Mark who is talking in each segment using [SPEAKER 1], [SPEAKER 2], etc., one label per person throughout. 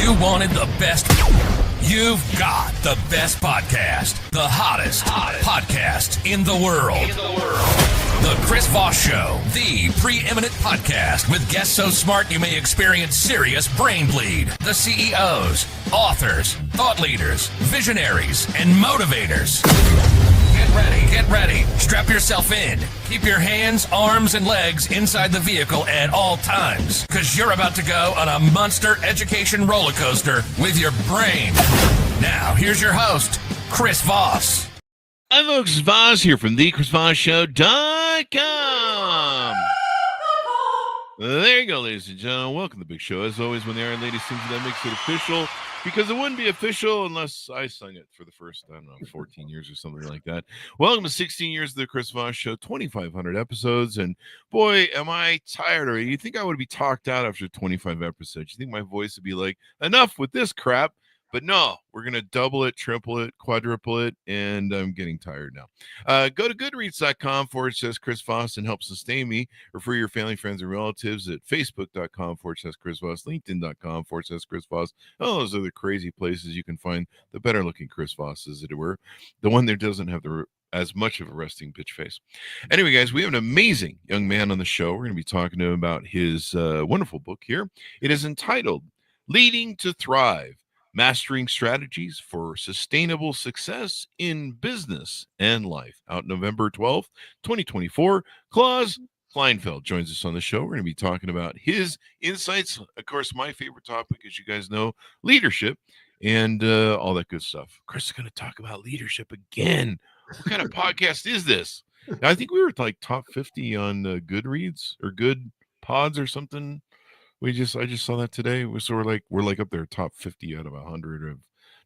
[SPEAKER 1] You wanted the best. You've got the best podcast. The hottest podcast in the world. The Chris Voss Show, the preeminent podcast with guests so smart you may experience serious brain bleed. The CEOs, authors, thought leaders, visionaries, and motivators. Get ready. Strap yourself in. Keep your hands, arms, and legs inside the vehicle at all times, because you're about to go on a monster education roller coaster with your brain. Now, here's your host, Chris Voss.
[SPEAKER 2] Hi, folks. Voss here from thechrisvossshow.com. There you go, ladies and gentlemen. Welcome to the big show. As always, when the Iron Lady sings it, that makes it official, because it wouldn't be official unless I sung it for the first, 14 years or something like that. Welcome to 16 years of the Chris Voss Show, 2,500 episodes, and boy, am I tired already. You think I would be talked out after 25 episodes? You think my voice would be like, enough with this crap? But no, we're going to double it, triple it, quadruple it, and I'm getting tired now. Go to goodreads.com/Chris Voss and help sustain me. Refer your family, friends, and relatives at facebook.com/Chris Voss, linkedin.com/Chris Voss, all those other crazy places you can find the better-looking Chris Voss, as it were, the one that doesn't have as much of a resting bitch face. Anyway, guys, we have an amazing young man on the show. We're going to be talking to him about his wonderful book here. It is entitled Leading to Thrive: Mastering Strategies for Sustainable Success in Business and Life. Out November 12th, 2024. Klaus Kleinfeld joins us on the show. We're going to be talking about his insights. Of course, my favorite topic, as you guys know, leadership and all that good stuff. Chris is going to talk about leadership again. What kind of podcast is this? I think we were like top 50 on Goodreads or Good Pods or something. I just saw that today. So we're like up there, top 50 out of 100 of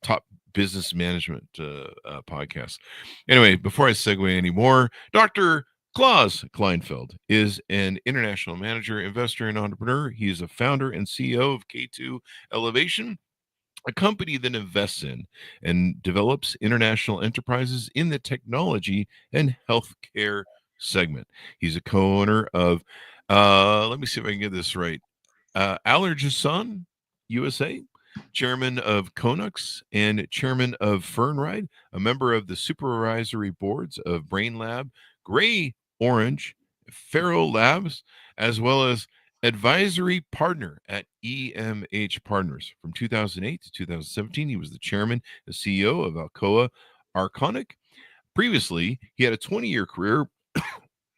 [SPEAKER 2] top business management podcasts. Anyway, before I segue anymore, Dr. Klaus Kleinfeld is an international manager, investor, and entrepreneur. He is a founder and CEO of K2 Elevation, a company that invests in and develops international enterprises in the technology and healthcare segment. He's a co-owner of, let me see if I can get this right, Allergison USA, chairman of Conux, and chairman of Fernride, a member of the supervisory boards of Brain Lab, Gray Orange, Ferro Labs, as well as advisory partner at EMH Partners. From 2008 to 2017, he was the chairman and CEO of Alcoa Arconic. Previously, he had a 20-year career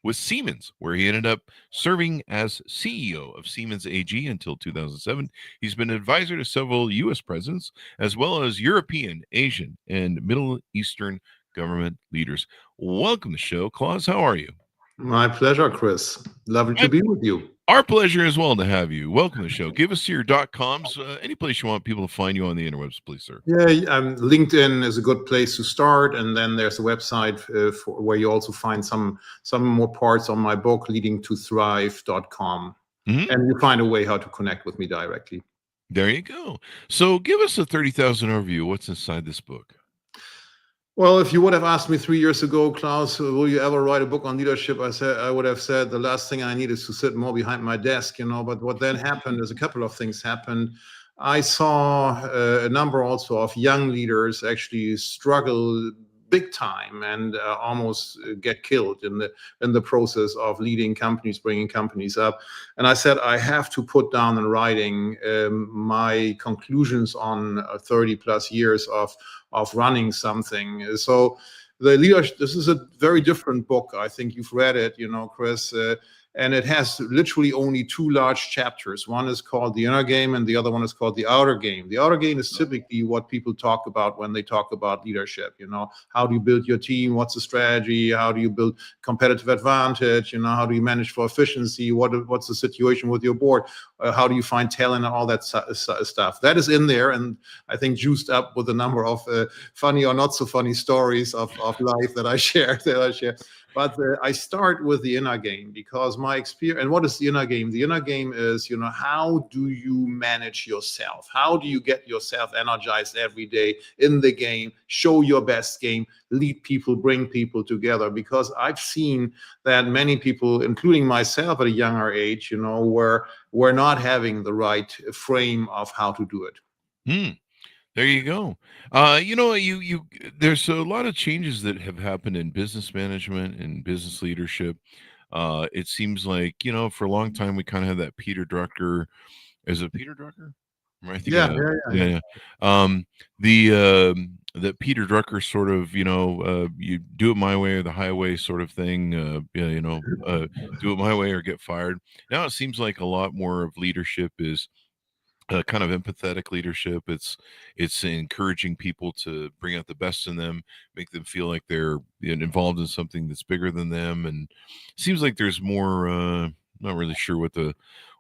[SPEAKER 2] with Siemens, where he ended up serving as CEO of Siemens AG until 2007. He's been an advisor to several U.S. presidents, as well as European, Asian, and Middle Eastern government leaders. Welcome to the show, Klaus. How are you?
[SPEAKER 3] My pleasure, Chris. Lovely to be with you.
[SPEAKER 2] Our pleasure as well to have you. Welcome to the show. Give us your .coms, any place you want people to find you on the interwebs, please, sir.
[SPEAKER 3] Yeah, LinkedIn is a good place to start, and then there's a website where you also find some more parts on my book, leadingtothrive.com. Mm-hmm. And you find a way how to connect with me directly.
[SPEAKER 2] There you go. So give us a 30,000 overview. What's inside this book?
[SPEAKER 3] Well, if you would have asked me 3 years ago, Klaus, will you ever write a book on leadership? I would have said the last thing I need is to sit more behind my desk, But what then happened is a couple of things happened. I saw a number also of young leaders actually struggle big time and almost get killed in the process of leading companies, bringing companies up. And I said, I have to put down in writing my conclusions on 30 plus years of running something. So the leadership, this is a very different book. I think you've read it, Chris, and it has literally only two large chapters. One is called The Inner Game and the other one is called The Outer Game. The outer game is typically what people talk about when they talk about leadership. How do you build your team? What's the strategy? How do you build competitive advantage? How do you manage for efficiency? What's the situation with your board? How do you find talent and all that stuff? That is in there, and I think juiced up with a number of funny or not so funny stories of life that I share. But I start with the inner game because my experience, and what is the inner game? The inner game is, how do you manage yourself? How do you get yourself energized every day in the game, show your best game, lead people, bring people together? Because I've seen that many people, including myself at a younger age, were not having the right frame of how to do it.
[SPEAKER 2] Hmm. There you go. You there's a lot of changes that have happened in business management and business leadership. It seems like, for a long time we kind of had that Peter Drucker. Is it Peter Drucker? Am I thinking
[SPEAKER 3] Yeah,
[SPEAKER 2] of?
[SPEAKER 3] yeah, yeah,
[SPEAKER 2] Yeah,
[SPEAKER 3] yeah.
[SPEAKER 2] yeah. The Peter Drucker sort of, you do it my way or the highway sort of thing. Yeah, do it my way or get fired. Now it seems like a lot more of leadership is kind of empathetic leadership. It's encouraging people to bring out the best in them, make them feel like they're involved in something that's bigger than them, and it seems like there's more. Not really sure what the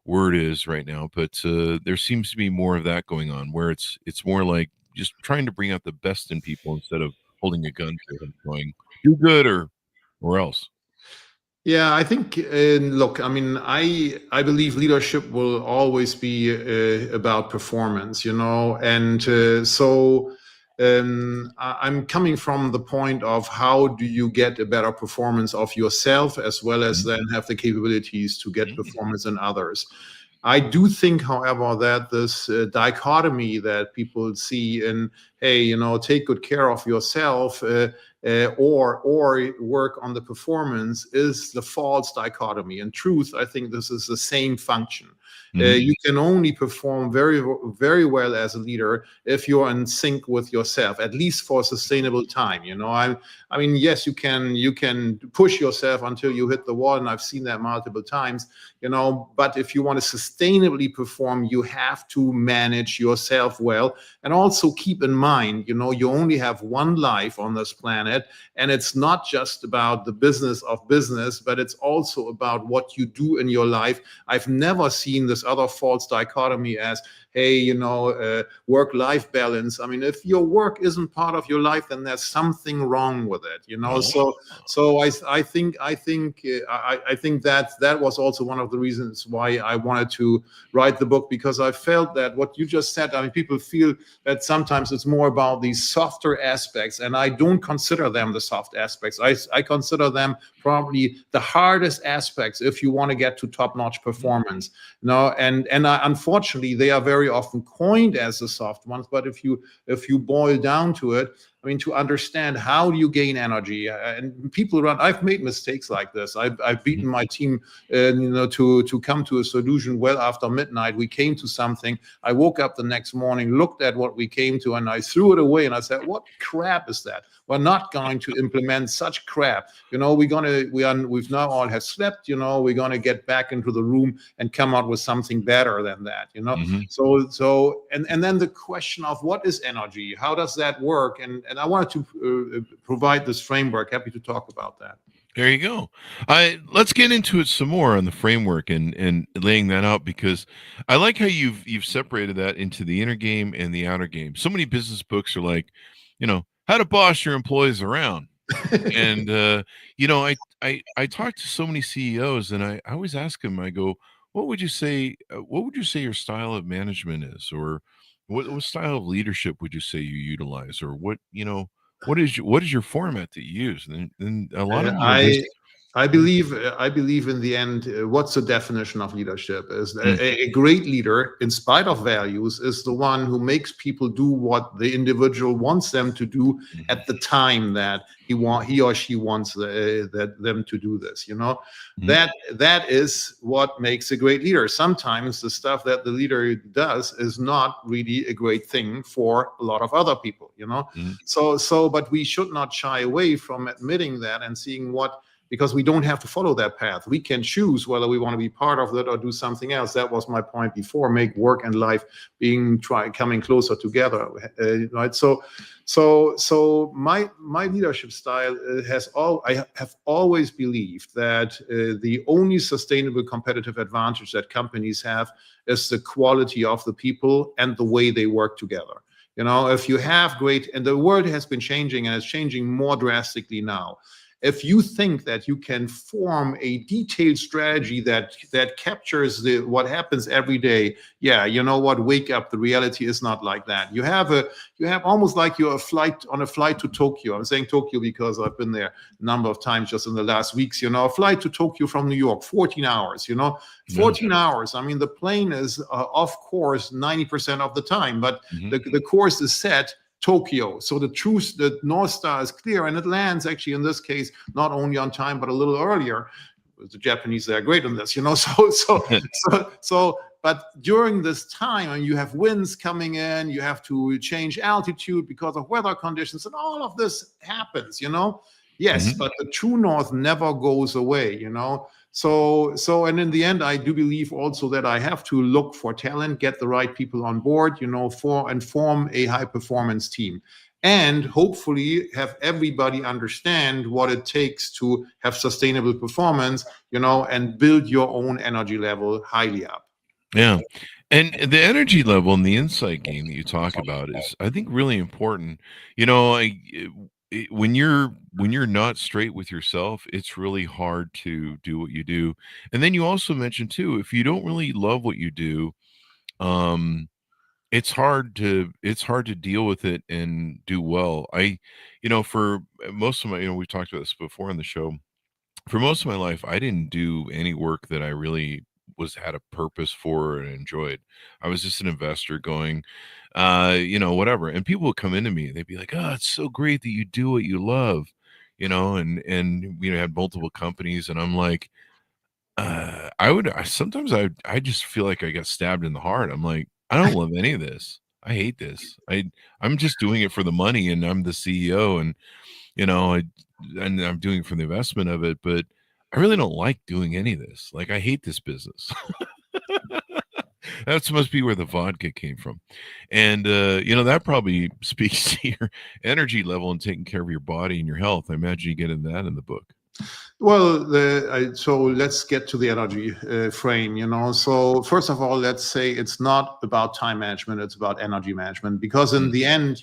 [SPEAKER 2] word is right now, but there seems to be more of that going on, where it's more like just trying to bring out the best in people instead of holding a gun to them, going do good or else.
[SPEAKER 3] Yeah, I think, look, I mean, I believe leadership will always be about performance, and I'm coming from the point of how do you get a better performance of yourself as well as then have the capabilities to get
[SPEAKER 2] Mhm.
[SPEAKER 3] performance in others. I do think, however, that this dichotomy that people see in, hey, take good care of yourself, or work on the performance is the false dichotomy. In truth, I think this is the same function.
[SPEAKER 2] Mhm.
[SPEAKER 3] You can only perform very, very well as a leader if you're in sync with yourself, at least for a sustainable time. I mean, yes, you can push yourself until you hit the wall, and I've seen that multiple times. But if you want to sustainably perform, you have to manage yourself well, and also keep in mind, you only have one life on this planet, and it's not just about the business of business, but it's also about what you do in your life. I've never seen this other false dichotomy as, hey, work-life balance. I mean, if your work isn't part of your life, then there's something wrong with it.
[SPEAKER 2] Oh.
[SPEAKER 3] So I think that was also one of the reasons why I wanted to write the book, because I felt that what you just said, I mean, people feel that sometimes it's more about these softer aspects, and I don't consider them the soft aspects. I consider them probably the hardest aspects if you want to get to top-notch performance. Unfortunately, they are very often coined as the soft ones, but if you boil down to it, I mean, to understand how do you gain energy, and people run. I've made mistakes like this. I've beaten my team, to come to a solution well after midnight. We came to something. I woke up the next morning, looked at what we came to, and I threw it away. And I said, "What crap is that? We're not going to implement such crap. We've now all have slept. We're gonna get back into the room and come out with something better than that.
[SPEAKER 2] Mhm.
[SPEAKER 3] And then the question of what is energy? How does that work? And I wanted to provide this framework. Happy to talk about that.
[SPEAKER 2] There you go. Let's get into it some more on the framework and laying that out, because I like how you've separated that into the inner game and the outer game. So many business books are like, how to boss your employees around. And I talk to so many CEOs, and I always ask them, I go, what would you say your style of management is, or what style of leadership would you say you utilize, or what is your format that you use? And then a lot
[SPEAKER 3] Uh,
[SPEAKER 2] of them are
[SPEAKER 3] I
[SPEAKER 2] just
[SPEAKER 3] I believe in the end, what's the definition of leadership? Is
[SPEAKER 2] mm,
[SPEAKER 3] a great leader, in spite of values, is the one who makes people do what the individual wants them to do
[SPEAKER 2] mhm,
[SPEAKER 3] at the time that he or she wants them to do this.
[SPEAKER 2] mhm,
[SPEAKER 3] That is what makes a great leader. Sometimes the stuff that the leader does is not really a great thing for a lot of other people.
[SPEAKER 2] mhm,
[SPEAKER 3] But we should not shy away from admitting that and seeing because we don't have to follow that path. We can choose whether we want to be part of that or do something else. That was my point before: make work and life coming closer together. Right. So my leadership style I have always believed that the only sustainable competitive advantage that companies have is the quality of the people and the way they work together. If you have great, and the world has been changing, and it's changing more drastically now. If you think that you can form a detailed strategy that captures what happens every day, yeah, you know what? Wake up. The reality is not like that. You have almost like you're on a flight to Tokyo. I'm saying Tokyo because I've been there a number of times just in the last weeks. A flight to Tokyo from New York, 14 hours. 14 hours. I mean, the plane is off course 90% of the time, but the course is set Tokyo. So the North Star is clear, and it lands actually in this case not only on time but a little earlier. The Japanese, they're great on this, but during this time, and you have winds coming in, you have to change altitude because of weather conditions, and all of this happens. Yes, but the true north never goes away. So, and in the end, I do believe also that I have to look for talent, get the right people on board, and form a high performance team, and hopefully have everybody understand what it takes to have sustainable performance, and build your own energy level highly up.
[SPEAKER 2] Yeah. And the energy level and the insight gain that you talk about is, I think, really important. When you're not straight with yourself, it's really hard to do what you do. And then you also mentioned too, if you don't really love what you do, it's hard to deal with it and do well. For most of my, we've talked about this before on the show. For most of my life, I didn't do any work that I really had a purpose for and enjoyed. I was just an investor going, whatever. And people would come into me, they'd be like, "Oh, it's so great that you do what you love," and had multiple companies, and I'm like, sometimes I just feel like I got stabbed in the heart. I'm like, I don't love any of this. I hate this. I'm just doing it for the money, and I'm the CEO, and and I'm doing it for the investment of it, but I really don't like doing any of this. Like, I hate this business. That must be where the vodka came from. And, that probably speaks to your energy level and taking care of your body and your health. I imagine you get into that in the book.
[SPEAKER 3] Well, so let's get to the energy frame. So first of all, let's say it's not about time management, it's about energy management, because in the end,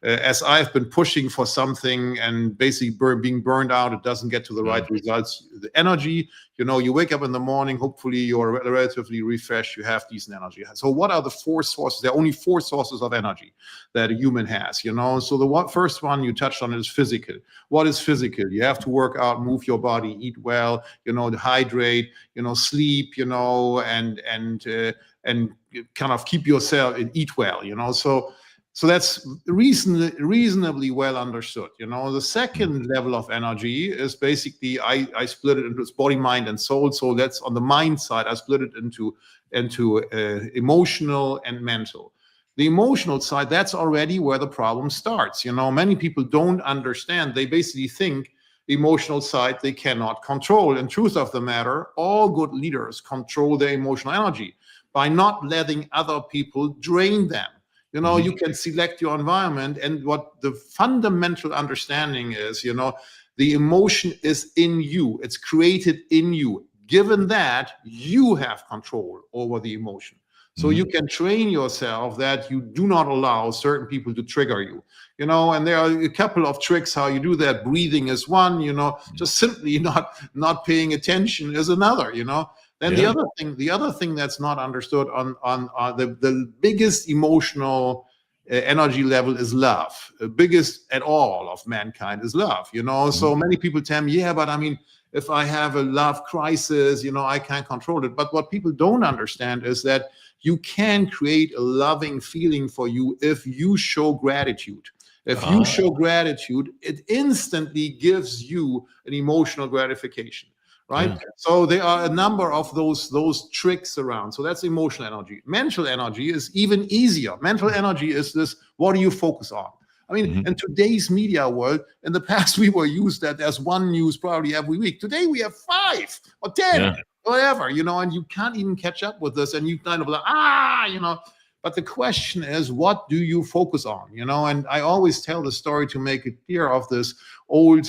[SPEAKER 3] as I've been pushing for something and basically being burned out, it doesn't get to the right results. The energy, you wake up in the morning, hopefully you're relatively refreshed, you have decent energy. So what are the four sources? There are only four sources of energy that a human has, So the first one you touched on is physical. What is physical? You have to work out, move your body, eat well, hydrate, sleep, and kind of keep yourself and eat well, So that's reasonably well understood. The second level of energy is basically, I split it into its body, mind, and soul. So that's on the mind side. I split it into emotional and mental. The emotional side, that's already where the problem starts. Many people don't understand. They basically think the emotional side they cannot control. And truth of the matter, all good leaders control their emotional energy by not letting other people drain them. You can select your environment, and what the fundamental understanding is, the emotion is in you. It's created in you. Given that, you have control over the emotion. So you can train yourself that you do not allow certain people to trigger you, and there are a couple of tricks how you do that. Breathing is one, just simply not paying attention is another, Then the other thing that's not understood on the biggest emotional energy level is love. The biggest at all of mankind is love, So many people tell me, yeah, but I mean, if I have a love crisis, I can't control it. But what people don't understand is that you can create a loving feeling for you if you show gratitude. If you show gratitude, it instantly gives you an emotional gratification. Right. Yeah. So there are a number of those tricks around. So that's emotional energy. Mental energy is even easier. Mental energy is this: what do you focus on? I mean, in today's media world, in the past we were used that there's one news probably every week. Today we have 5 or 10, whatever, and you can't even catch up with this. And you kind of like, But the question is, what do you focus on? And I always tell the story to make it clear of this old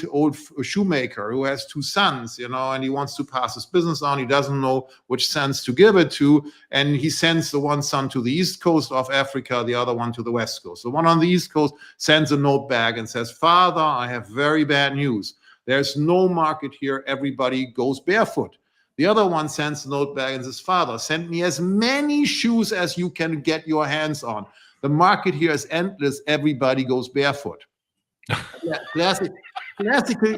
[SPEAKER 3] shoemaker who has 2 sons, and he wants to pass his business on. He doesn't know which sons to give it to. And he sends the one son to the east coast of Africa, the other one to the west coast. The one on the east coast sends a note back and says, "Father, I have very bad news. There's no market here. Everybody goes barefoot. The other one sends a note back and says, Father, send me as many shoes as you can get your hands on. The market here is endless. Everybody goes barefoot. Yeah, classical,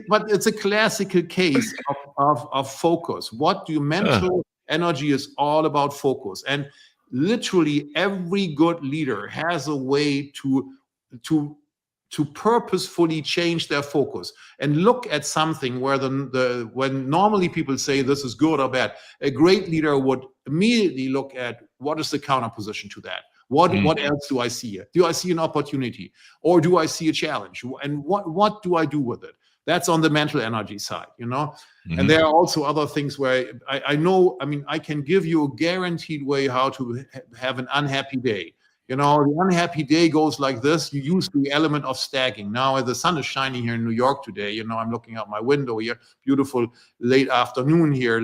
[SPEAKER 3] but it's a classical case of focus. What do you mental energy is all about focus. And literally every good leader has a way to purposefully change their focus and look at something where when normally people say this is good or bad, a great leader would immediately look at what is the counterposition to that. What else do I see here? Do I see an opportunity, or do I see a challenge? And what do I do with it? That's on the mental energy side, And there are also other things where I know, I can give you a guaranteed way how to have an unhappy day. The unhappy day goes like this. You use the element of stacking. Now, the sun is shining here in New York today. I'm looking out my window here. Beautiful late afternoon here.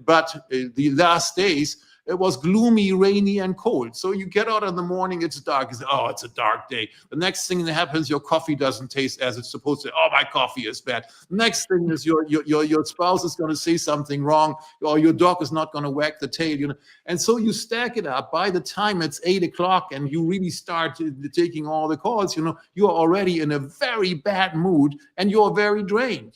[SPEAKER 3] But the last days, it was gloomy, rainy, and cold. So you get out in the morning, it's dark. You say, oh, it's a dark day. The next thing that happens, your coffee doesn't taste as it's supposed to. Oh, my coffee is bad. The next thing is your spouse is going to say something wrong, or your dog is not going to wag the tail. And so you stack it up. By the time it's 8 o'clock and you really start taking all the calls, you are already in a very bad mood and you're very drained.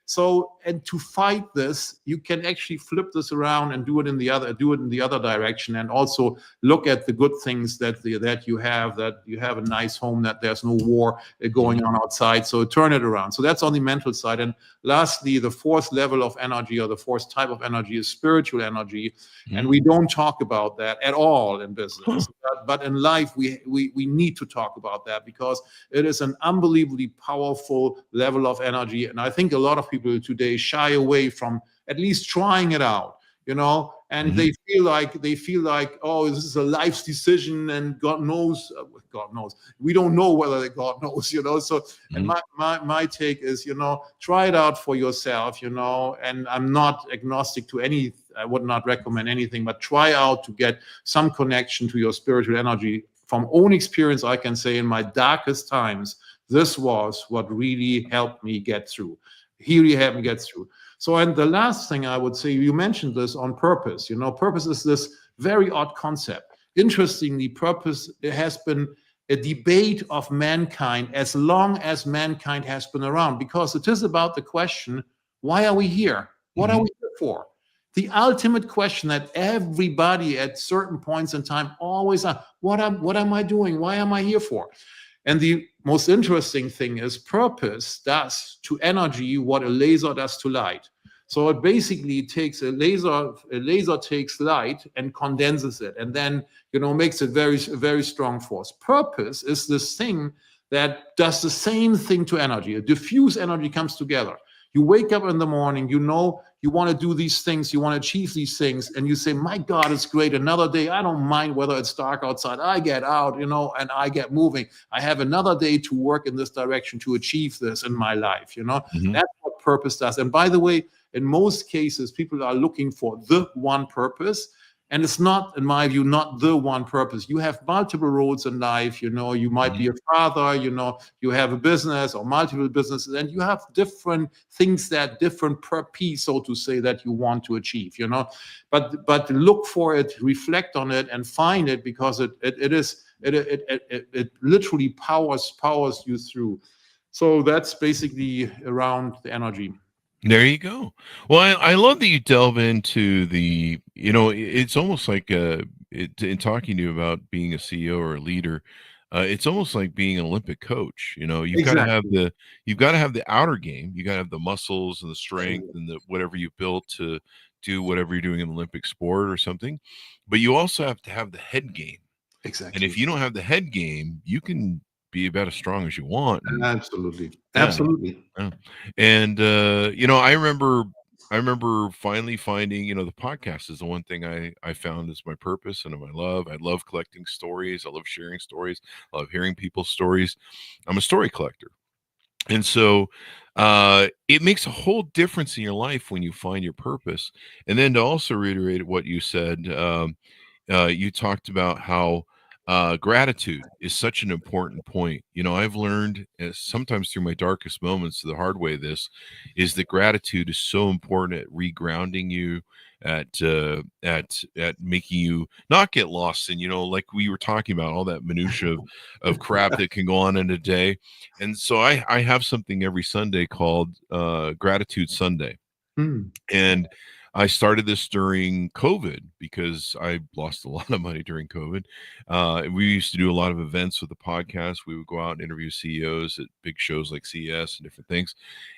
[SPEAKER 3] So, and to fight this, you can actually flip this around and do it in the other direction, and also look at the good things that you have a nice home, that there's no war going on outside. So turn it around. So that's on the mental side. And lastly, the fourth level of energy, or the fourth type of energy, is spiritual energy. And we don't talk about that at all in business. But in life, we need to talk about that, because it is an unbelievably powerful level of energy. And I think a lot of people today shy away from at least trying it out, and they feel like, oh, this is a life's decision, and God knows, we don't know whether God knows, so. And my take is, try it out for yourself, and I'm not agnostic to any, I would not recommend anything, but try out to get some connection to your spiritual energy. From own experience, I can say in my darkest times, this was what really helped me get through. So, and the last thing I would say, you mentioned this on purpose. Purpose is this very odd concept. Interestingly, purpose has been a debate of mankind as long as mankind has been around, because it is about the question, why are we here? What are we here for? The ultimate question that everybody at certain points in time always asks, what am I doing? Why am I here for? And the most interesting thing is, purpose does to energy what a laser does to light. So it basically takes a laser takes light and condenses it, and then makes it very, very strong force. Purpose is this thing that does the same thing to energy. A diffuse energy comes together. You wake up in the morning, you want to do these things, you want to achieve these things, and you say, my God, it's great. Another day, I don't mind whether it's dark outside. I get out, and I get moving. I have another day to work in this direction to achieve this in my life, That's what purpose does. And by the way, in most cases, people are looking for the one purpose. And it's not, in my view, not the one purpose. You have multiple roles in life. You might be a father, you have a business or multiple businesses, and you have different things, that different per piece, so to say, that you want to achieve, But look for it, reflect on it, and find it, because it literally powers you through. So that's basically around the energy.
[SPEAKER 2] There you go. Well, I love that you delve into the, it's almost like in talking to you about being a CEO or a leader, it's almost like being an Olympic coach. You've got to have the outer game. You got to have the muscles and the strength and the whatever you built to do whatever you're doing in the Olympic sport or something. But you also have to have the head game.
[SPEAKER 3] Exactly.
[SPEAKER 2] And if you don't have the head game, you can be about as strong as you want.
[SPEAKER 3] Absolutely.
[SPEAKER 2] Yeah. And I remember finally finding, the podcast is the one thing I found is my purpose and my love. I love collecting stories. I love sharing stories. I love hearing people's stories. I'm a story collector. And so it makes a whole difference in your life when you find your purpose. And then to also reiterate what you said, you talked about how gratitude is such an important point. I've learned sometimes through my darkest moments the hard way, this is that gratitude is so important at regrounding you, at making you not get lost in, like we were talking about, all that minutia of crap that can go on in a day. And so I have something every Sunday called Gratitude Sunday.
[SPEAKER 3] Hmm.
[SPEAKER 2] And I started this during COVID because I lost a lot of money during COVID. We used to do a lot of events with the podcast. We would go out and interview CEOs at big shows like CES and different things.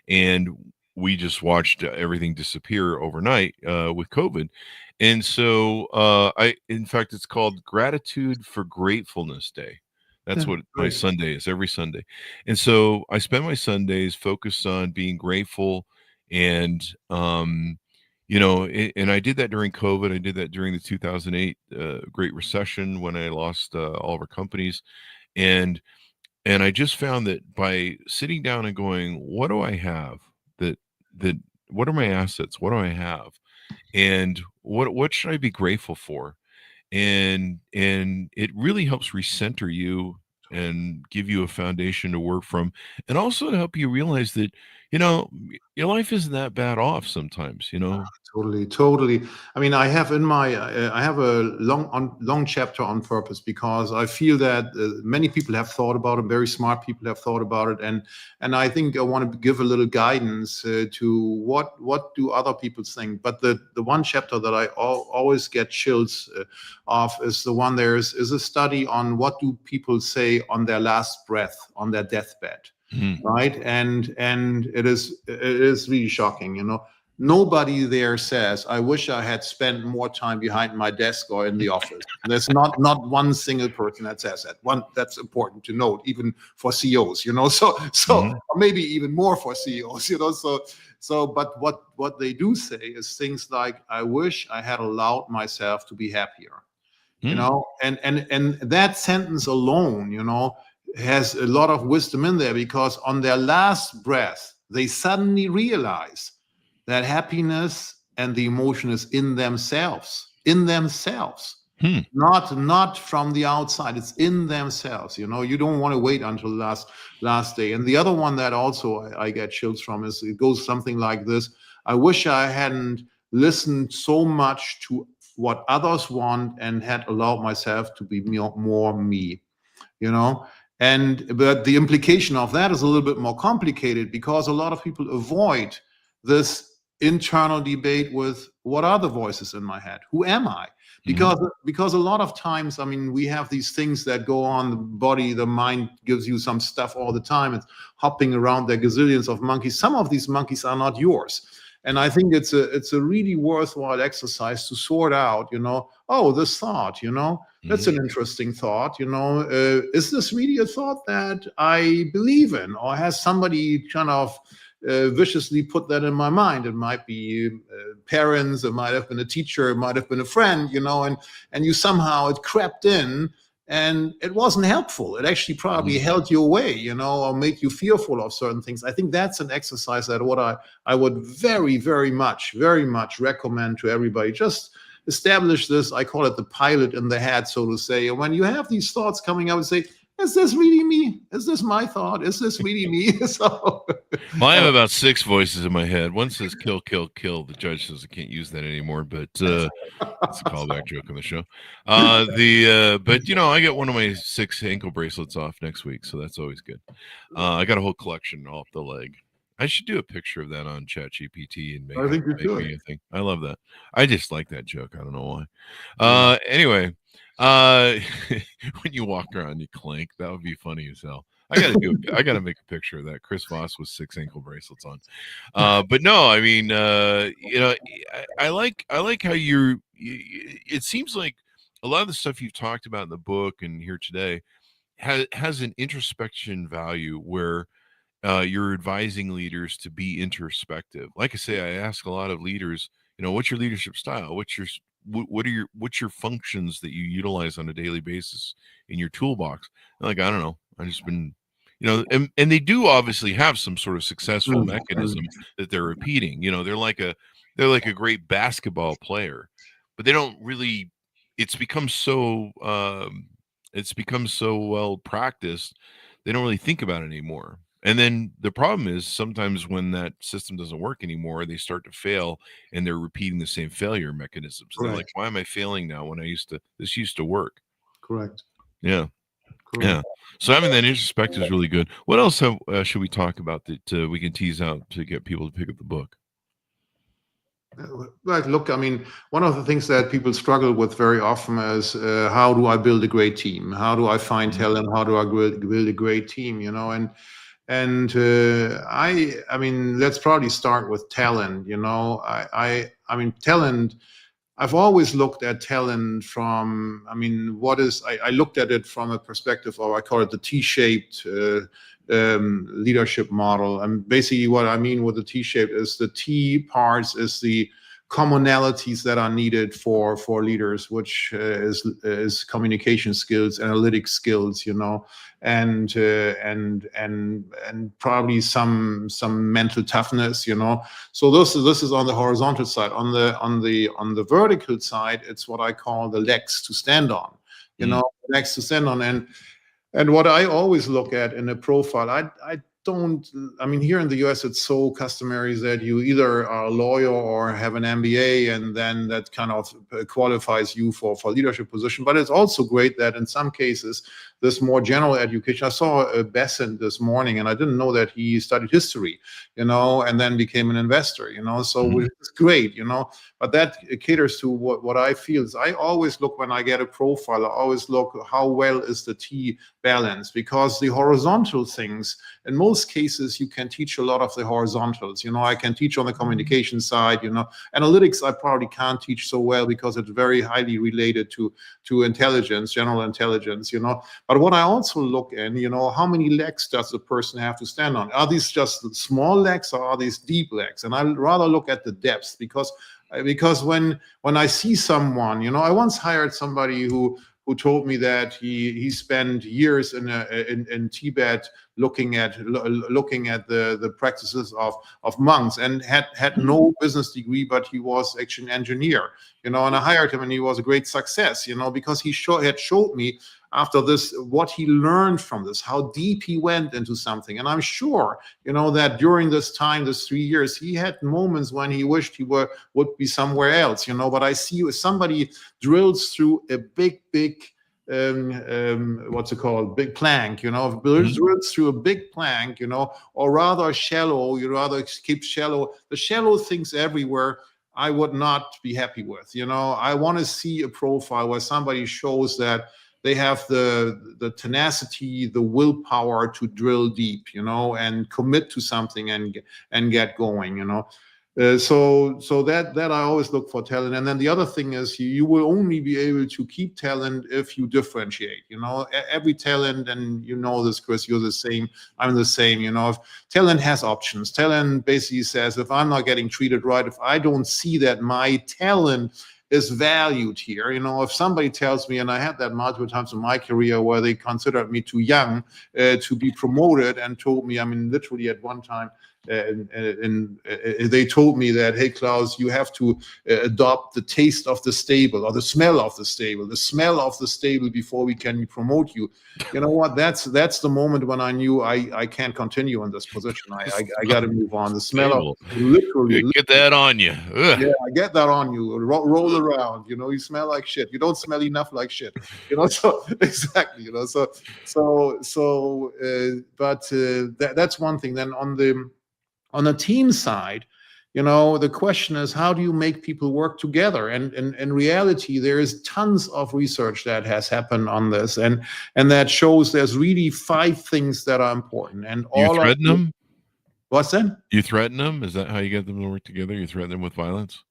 [SPEAKER 2] And we just watched everything disappear overnight with COVID. And so in fact, it's called Gratitude for Gratefulness Day. That's
[SPEAKER 3] Yeah,
[SPEAKER 2] what my
[SPEAKER 3] great.
[SPEAKER 2] Sunday is, every Sunday. And so I spend my Sundays focused on being grateful. And and I did that during COVID. I did that during the 2008 Great Recession when I lost all of our companies. And I just found that by sitting down and going, what do I have that what are my assets, what do I have, and what should I be grateful for? And it really helps recenter you and give you a foundation to work from, and also to help you realize that you know your life isn't that bad off sometimes.
[SPEAKER 3] Totally. I mean, I have a long chapter on purpose because I feel that many people have thought about it. Very smart people have thought about it, and I think I want to give a little guidance to what do other people think. But the one chapter that I always get chills of is the one is a study on what do people say on their last breath, on their deathbed, right? And it is really shocking. Nobody there says, I wish I had spent more time behind my desk or in the office. There's not one single person that says that. One, that's important to note, even for CEOs, or maybe even more for CEOs, but what they do say is things like, I wish I had allowed myself to be happier, and that sentence alone, has a lot of wisdom in there, because on their last breath, they suddenly realize that happiness and the emotion is in themselves, not from the outside. It's in themselves. You don't want to wait until the last day. And the other one that also I get chills from is, it goes something like this: I wish I hadn't listened so much to what others want and had allowed myself to be more me. But the implication of that is a little bit more complicated, because a lot of people avoid this internal debate with, what are the voices in my head? Who am I? Because a lot of times, I mean, we have these things that go on, the body, the mind gives you some stuff all the time. It's hopping around. There are gazillions of monkeys. Some of these monkeys are not yours. And I think it's a really worthwhile exercise to sort out, this thought, that's an interesting thought, is this really a thought that I believe in, or has somebody kind of viciously put that in my mind? It might be parents, it might have been a teacher, it might have been a friend, and you somehow, it crept in, and it wasn't helpful. It actually probably held you away, or made you fearful of certain things. I think that's an exercise that I would very, very much recommend to everybody. Just establish this. I call it the pilot in the head, so to say. And when you have these thoughts coming up, and say, is this really me? Is this my thought? Is this really me?
[SPEAKER 2] Well, I have about 6 voices in my head. One says kill, kill, kill. The judge says I can't use that anymore, but it's a callback joke on the show. But I get one of my 6 ankle bracelets off next week, so that's always good. I got a whole collection off the leg. I should do a picture of that on ChatGPT and make me a thing. I love that. I just like that joke. I don't know why. Anyway. When you walk around, you clink. That would be funny as hell. I gotta make a picture of that. Chris Voss with 6 ankle bracelets on. But no, I mean, I like how it seems like a lot of the stuff you've talked about in the book and here today has an introspection value, where you're advising leaders to be introspective. Like I say, I ask a lot of leaders, what's your leadership style? What's your functions that you utilize on a daily basis in your toolbox? They're like, I don't know. I just been, and they do obviously have some sort of successful mechanism that they're repeating. They're like a great basketball player, but they don't really. It's become so it's become so well practiced, they don't really think about it anymore. And then the problem is sometimes when that system doesn't work anymore, they start to fail and they're repeating the same failure mechanisms. And they're like,
[SPEAKER 3] Correct.
[SPEAKER 2] why am I failing now when this used to work?
[SPEAKER 3] Correct.
[SPEAKER 2] Yeah.
[SPEAKER 3] Correct.
[SPEAKER 2] Yeah. So having that introspect is really good. What else should we talk about that we can tease out to get people to pick up the book?
[SPEAKER 3] Like, look, I mean, one of the things that people struggle with very often is how do I build a great team? How do I find talent? How do I build a great team? And I mean, let's probably start with talent. I mean, talent. I've always looked at talent from, I mean, I looked at it from a perspective of, I call it the T-shaped leadership model. And basically what I mean with the T-shaped is the T parts is the commonalities that are needed for leaders, which is communication skills, analytic skills, and probably some mental toughness, So this is on the horizontal side. On the vertical side, it's what I call the legs to stand on, legs to stand on. And what I always look at in a profile, I mean, here in the US, it's so customary that you either are a lawyer or have an MBA, and then that kind of qualifies you for leadership position. But it's also great that in some cases, this more general education. I saw Besant this morning, and I didn't know that he studied history, and then became an investor, so it's great, but that caters to what I feel is I always look when I get a profile, I always look how well is the T balance, because the horizontal things, in most cases, you can teach a lot of the horizontals. I can teach on the communication side, analytics I probably can't teach so well because it's very highly related to intelligence, general intelligence, But what I also look in, how many legs does the person have to stand on? Are these just small legs or are these deep legs? And I rather look at the depth, because when I see someone, I once hired somebody who told me that he spent years in Tibet looking at the practices of monks, and had no business degree, but he was actually an engineer, and I hired him, and he was a great success, because he had showed me after this what he learned from this, how deep he went into something. And I'm sure, that during this time, this 3 years, he had moments when he wished he would be somewhere else, but I see if somebody drills through a big what's it called, big plank, drills through a big plank, or rather shallow, you rather keep shallow, the shallow things everywhere, I would not be happy with. I want to see a profile where somebody shows that they have the tenacity, the willpower to drill deep, and commit to something and get going, So that I always look for talent. And then the other thing is you will only be able to keep talent if you differentiate, every talent, and this, Chris, you're the same, I'm the same, if talent has options. Talent basically says, if I'm not getting treated right, if I don't see that my talent is valued here, if somebody tells me, and I had that multiple times in my career where they considered me too young to be promoted, and told me, I mean, literally at one time, and they told me that, hey, Klaus, you have to adopt the taste of the stable, or the smell of the stable before we can promote you. You know what? That's the moment when I knew I can't continue in this position. I got to move on. The smell of literally
[SPEAKER 2] get that on you. Ugh.
[SPEAKER 3] Yeah, I get that on you. Roll around. You smell like shit. You don't smell enough like shit. So exactly. But that's one thing. Then on the team side, the question is, how do you make people work together? And in reality, there is tons of research that has happened on this, and that shows there's really 5 things that are important. And all
[SPEAKER 2] you threaten them?
[SPEAKER 3] What's that?
[SPEAKER 2] You threaten them? Is that how you get them to work together? You threaten them with violence?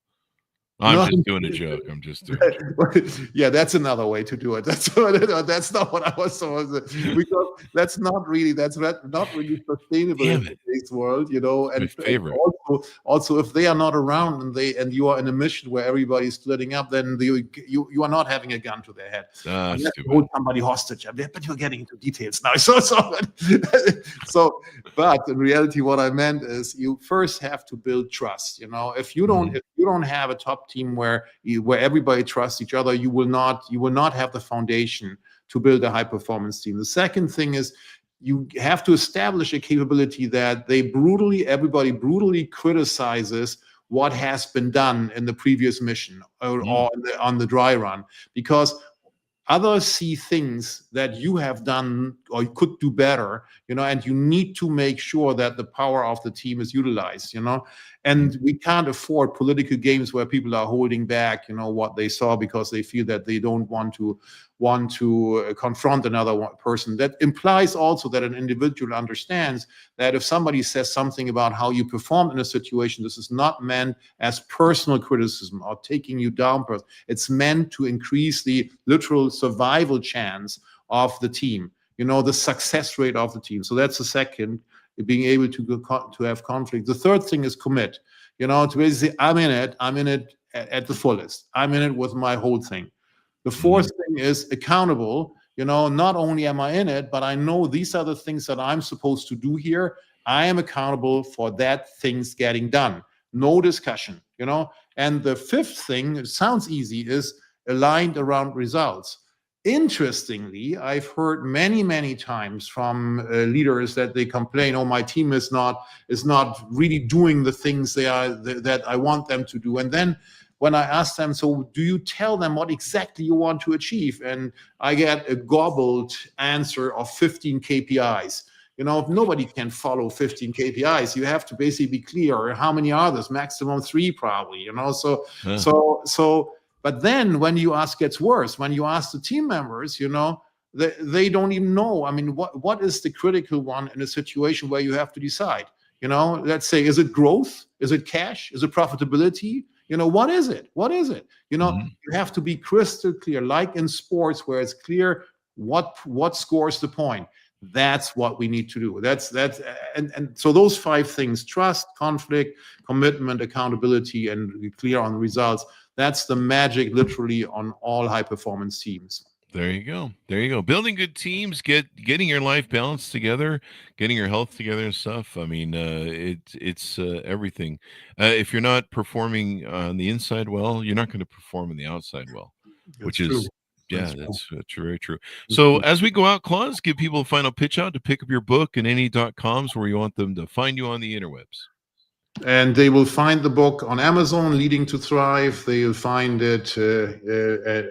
[SPEAKER 2] I'm just doing a joke. I'm just doing a joke.
[SPEAKER 3] Yeah, that's another way to do it. That's not what I was supposed to, because that's not really sustainable in today's world, And also, if they are not around and you are in a mission where everybody's splitting up, then you are not having a gun to their head. You hold somebody hostage. But you're getting into details now. But in reality, what I meant is you first have to build trust. If you don't have a top top team where everybody trusts each other, you will not have the foundation to build a high performance team. The second thing is you have to establish a capability that everybody brutally criticizes what has been done in the previous mission or on the dry run, because others see things that you have done or you could do better, and you need to make sure that the power of the team is utilized, and we can't afford political games where people are holding back, what they saw because they feel that they don't want to confront another person. That implies also that an individual understands that if somebody says something about how you performed in a situation, this is not meant as personal criticism or taking you down. It's meant to increase the literal survival chance of the team, the success rate of the team. So that's the second, being able to have conflict. The third thing is commit, to basically say, I'm in it at the fullest. I'm in it with my whole thing. The fourth thing is accountable. Not only am I in it, but I know these are the things that I'm supposed to do here. I am accountable for that things getting done. No discussion, And the fifth thing, it sounds easy, is aligned around results. Interestingly, I've heard many, many times from leaders that they complain, "Oh, my team is not really doing the things that I want them to do." And then when I ask them, "So do you tell them what exactly you want to achieve?" And I get a gobbled answer of 15 KPIs. Nobody can follow 15 KPIs. You have to basically be clear. How many are this? Maximum 3, probably. But then when you ask, gets worse. When you ask the team members, they don't even know. I mean, what is the critical one in a situation where you have to decide? Let's say, is it growth? Is it cash? Is it profitability? What is it? You have to be crystal clear, like in sports where it's clear what scores the point. That's what we need to do. And so those 5 things: trust, conflict, commitment, accountability, and be clear on the results. That's the magic, literally, on all high performance teams.
[SPEAKER 2] There you go. Building good teams, getting your life balance together, getting your health together and stuff. I mean, it's everything. If you're not performing on the inside well, you're not going to perform on the outside well, which is that's very true. So as we go out, Klaus, give people a final pitch out to pick up your book and any.coms where you want them to find you on the interwebs.
[SPEAKER 3] And they will find the book on Amazon, Leading to Thrive. They'll find it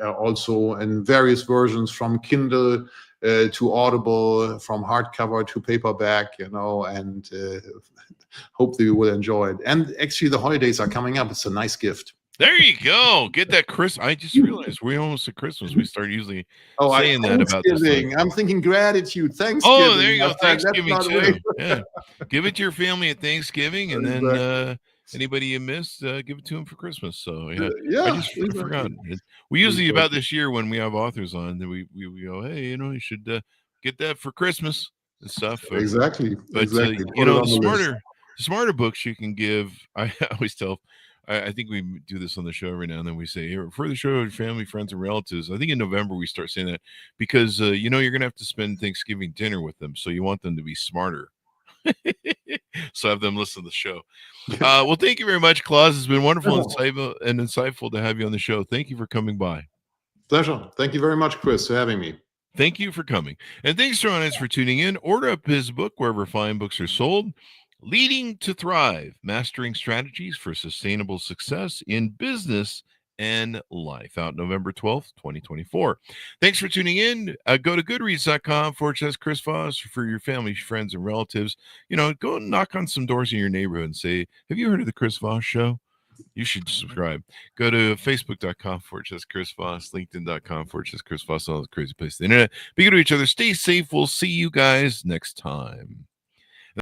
[SPEAKER 3] also in various versions, from Kindle to Audible, from hardcover to paperback, and hope that you will enjoy it. And actually, the holidays are coming up. It's a nice gift.
[SPEAKER 2] There you go. Get that Christmas. I just realized we're almost at Christmas. We start usually saying that about this.
[SPEAKER 3] I'm thinking gratitude. Thanksgiving.
[SPEAKER 2] Oh, there you go. Thanksgiving too. Yeah. Give it to your family at Thanksgiving, and then anybody you missed, give it to them for Christmas. So I just forgot. We usually about this year when we have authors on, then we go, hey, you should get that for Christmas and stuff.
[SPEAKER 3] Exactly.
[SPEAKER 2] But the smarter books you can give. I always tell. I think we do this on the show every now and then. We say, refer the show to your family, friends, and relatives. I think in November we start saying that because, you're going to have to spend Thanksgiving dinner with them. So you want them to be smarter. So have them listen to the show. Well, thank you very much, Klaus. It's been wonderful and insightful to have you on the show. Thank you for coming by.
[SPEAKER 3] Pleasure. Thank you very much, Chris, for having me.
[SPEAKER 2] Thank you for coming. And thanks to our audience for tuning in. Order up his book wherever fine books are sold. Leading to Thrive, Mastering Strategies for Sustainable Success in Business and Life, out November 12th, 2024. Thanks for tuning in. Go to goodreads.com/Chris Voss for your family, friends, and relatives. Go and knock on some doors in your neighborhood and say, have you heard of the Chris Voss Show? You should subscribe. Go to facebook.com/Chris Voss, linkedin.com/Chris Voss, all the crazy places on the internet. Be good to each other. Stay safe. We'll see you guys next time.